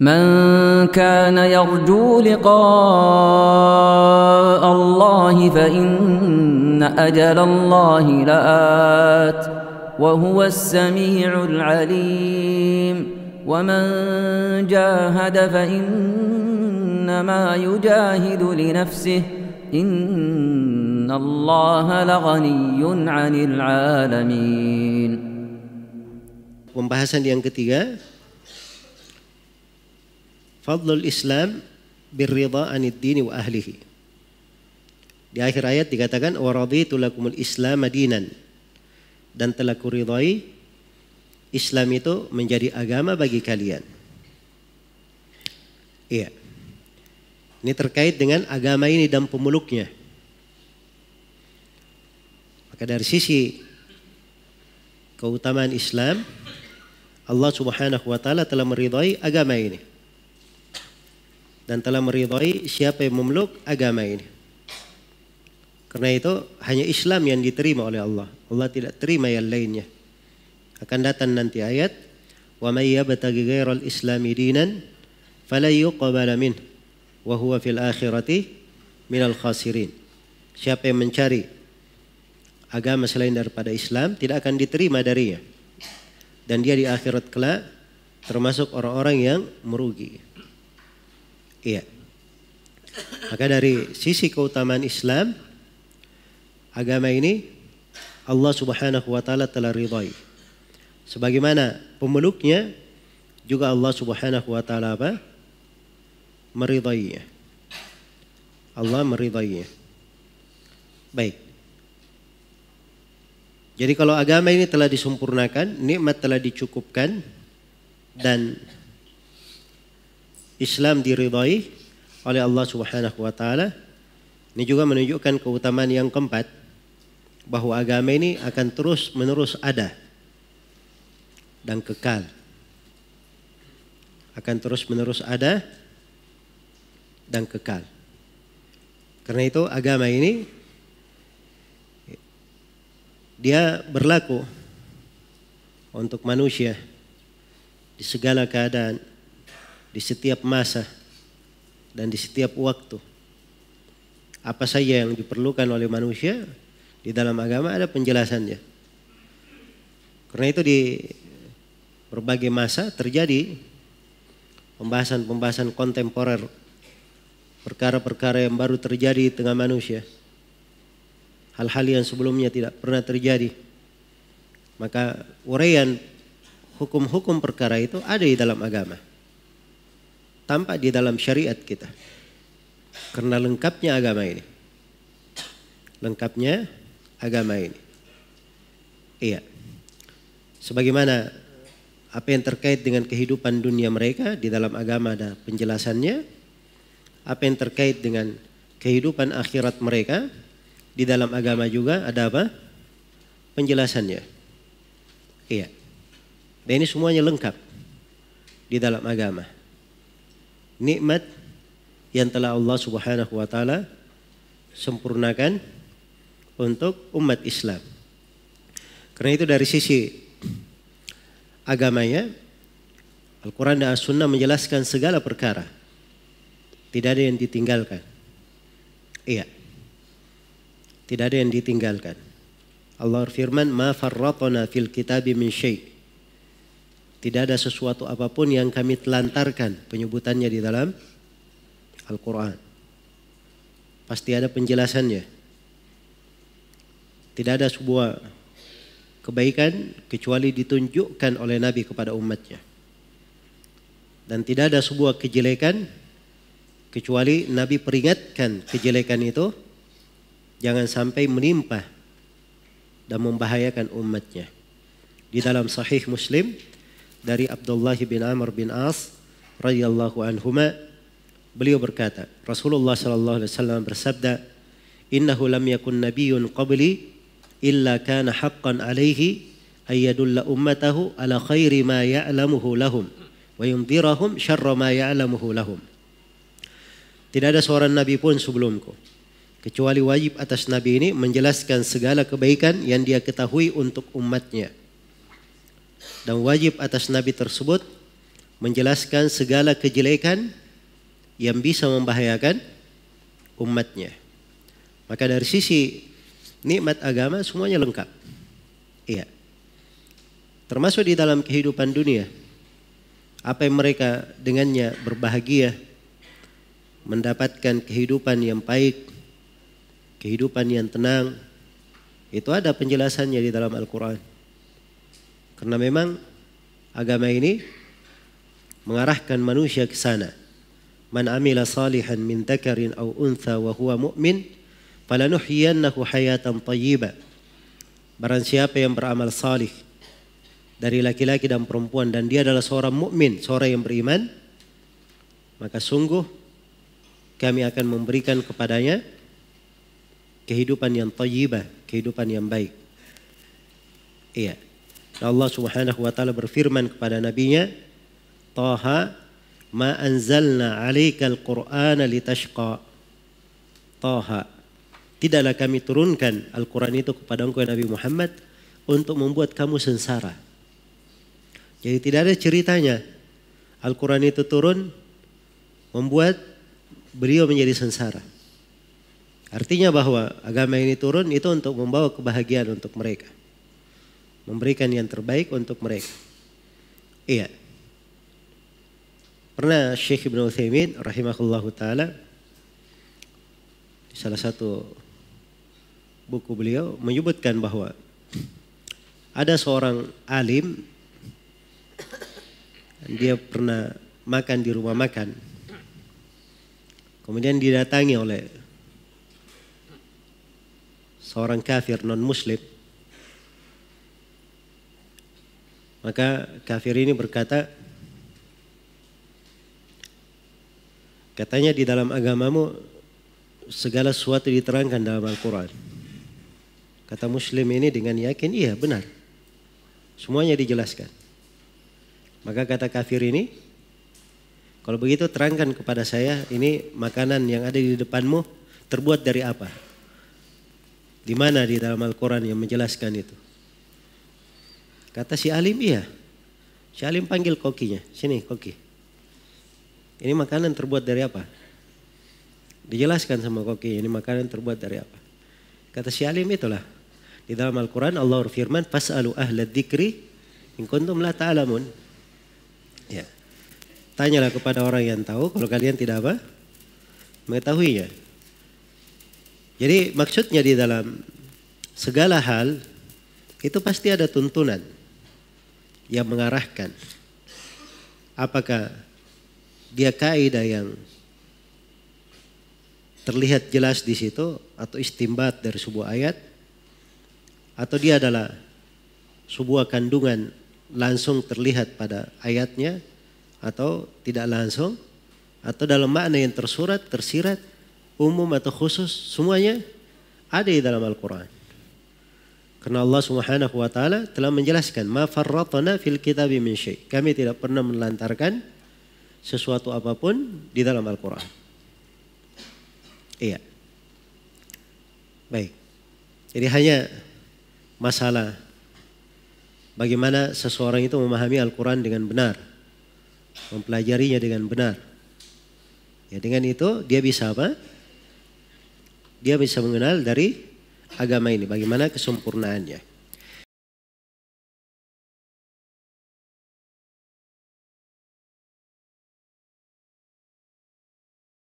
من كان يرجو لقاء الله فإن أجل الله لآت وهو السميع العليم ومن جاهد فإنما يجاهد لنفسه إن الله لغني عن العالمين. Pembahasan yang ketiga, fadlul Islam birridha anid dini wa ahlihi. Di akhir ayat dikatakan wa raditu lakumul Islam dinan, dan telah kuridhai Islam itu menjadi agama bagi kalian. Iya. Ini terkait dengan agama ini dan pemeluknya. Maka dari sisi keutamaan Islam, Allah Subhanahu wa taala telah meridhai agama ini. Dan telah meridhai siapa yang memeluk agama ini. Karena itu hanya Islam yang diterima oleh Allah. Allah tidak terima yang lainnya. Akan datang nanti ayat, wa may yabtaghi ghairal islami dinan fala yuqbala minhu wa huwa fil akhirati minal khasirin. Siapa yang mencari agama selain daripada Islam tidak akan diterima darinya. Dan dia di akhirat kelak termasuk orang-orang yang merugi. Iya. Maka dari sisi keutamaan Islam, agama ini Allah Subhanahu wa taala telah ridhai. Sebagaimana pemeluknya juga Allah Subhanahu wa taala apa? Meridhainya. Allah meridhainya. Baik. Jadi kalau agama ini telah disempurnakan, nikmat telah dicukupkan, dan Islam diridhai oleh Allah Subhanahu wa taala, ini juga menunjukkan keutamaan yang keempat, bahwa agama ini akan terus menerus ada dan kekal. Akan terus menerus ada dan kekal. Karena itu agama ini dia berlaku untuk manusia di segala keadaan, di setiap masa dan di setiap waktu. Apa saja yang diperlukan oleh manusia di dalam agama ada penjelasannya. Karena itu di berbagai masa terjadi pembahasan-pembahasan kontemporer, perkara-perkara yang baru terjadi di tengah manusia, hal-hal yang sebelumnya tidak pernah terjadi. Maka uraian hukum-hukum perkara itu ada di dalam agama, tampak di dalam syariat kita. Karena lengkapnya agama ini. Lengkapnya agama ini. Iya. Sebagaimana apa yang terkait dengan kehidupan dunia mereka di dalam agama ada penjelasannya. Apa yang terkait dengan kehidupan akhirat mereka di dalam agama juga ada apa? Penjelasannya. Iya. Dan ini semuanya lengkap di dalam agama. Nikmat yang telah Allah Subhanahu wa taala sempurnakan untuk umat Islam. Karena itu dari sisi agamanya, Al-Quran dan As-Sunnah menjelaskan segala perkara. Tidak ada yang ditinggalkan. Iya. Tidak ada yang ditinggalkan. Allah firman, "Ma farratna fil kitabi min syai'." Tidak ada sesuatu apapun yang kami telantarkan penyebutannya di dalam Al-Quran. Pasti ada penjelasannya. Tidak ada sebuah kebaikan kecuali ditunjukkan oleh Nabi kepada umatnya. Dan tidak ada sebuah kejelekan kecuali Nabi peringatkan kejelekan itu jangan sampai menimpa dan membahayakan umatnya. Di dalam Sahih Muslim dari Abdullah bin Amr bin As radhiyallahu anhuma, beliau berkata, Rasulullah sallallahu alaihi wasallam bersabda, "Innahu lam yakun nabiyyun qabli illa kana haqqan alaihi ayyadulla ummatahu ala khairi ma ya'lamuhu lahum wa yundhirahum syarra ma ya'lamuhu lahum." Tidak ada seorang nabi pun sebelumku kecuali wajib atas nabi ini menjelaskan segala kebaikan yang dia ketahui untuk umatnya. Dan wajib atas nabi tersebut menjelaskan segala kejelekan yang bisa membahayakan umatnya. Maka dari sisi nikmat agama semuanya lengkap. Iya. Termasuk di dalam kehidupan dunia. Apa yang mereka dengannya berbahagia, mendapatkan kehidupan yang baik, kehidupan yang tenang, itu ada penjelasannya di dalam Al-Quran. Karena memang agama ini mengarahkan manusia ke sana. Man amila salihan min dzakarin aw untha wa huwa mu'min falanuhyiyannahu hayatan thayyibah. Barang siapa yang beramal salih dari laki-laki dan perempuan dan dia adalah seorang mukmin, seorang yang beriman, maka sungguh kami akan memberikan kepadanya kehidupan yang thayyibah, kehidupan yang baik. Iya. Allah Subhanahu wa taala berfirman kepada nabinya, Taha ma anzalna 'alaikal Qur'ana litashqa. Taha, tidaklah kami turunkan Al-Quran itu kepada engkau Nabi Muhammad untuk membuat kamu sengsara. Jadi tidak ada ceritanya Al-Quran itu turun membuat beliau menjadi sengsara. Artinya bahwa agama ini turun itu untuk membawa kebahagiaan untuk mereka, memberikan yang terbaik untuk mereka. Iya. Pernah Syekh Ibn Utsaimin rahimahullahu ta'ala di salah satu buku beliau menyebutkan bahwa ada seorang alim, dia pernah makan di rumah makan, kemudian didatangi oleh seorang kafir non-muslim. Maka kafir ini berkata, katanya di dalam agamamu segala sesuatu diterangkan dalam Al-Quran. Kata muslim ini dengan yakin, iya benar, semuanya dijelaskan. Maka kata kafir ini, kalau begitu terangkan kepada saya, ini makanan yang ada di depanmu terbuat dari apa? Di mana di dalam Al-Quran yang menjelaskan itu? Kata si alim, iya. Si alim panggil kokinya, sini koki. Ini makanan terbuat dari apa? Dijelaskan sama koki, ini makanan terbuat dari apa? Kata si alim, itulah. Di dalam Al-Quran Allah berfirman, Fas'alu ahla dzikri in kuntum la ta'lamun. Ya. Tanyalah kepada orang yang tahu kalau kalian tidak apa? Mengetahuinya. Jadi maksudnya di dalam segala hal itu pasti ada tuntunan yang mengarahkan. Apakah dia kaidah yang terlihat jelas di situ atau istimbat dari sebuah ayat, atau dia adalah sebuah kandungan langsung terlihat pada ayatnya atau tidak langsung, atau dalam makna yang tersurat, tersirat, umum atau khusus, semuanya ada di dalam Al-Quran. Karena Allah Subhanahu wa taala telah menjelaskan, ma farratna fil kitabi min syai'. Kami tidak pernah menelantarkan sesuatu apapun di dalam Al-Quran. Iya. Baik. Jadi hanya masalah bagaimana seseorang itu memahami Al-Quran dengan benar, mempelajarinya dengan benar. Ya, dengan itu dia bisa apa? Dia bisa mengenal dari agama ini, bagaimana kesempurnaannya.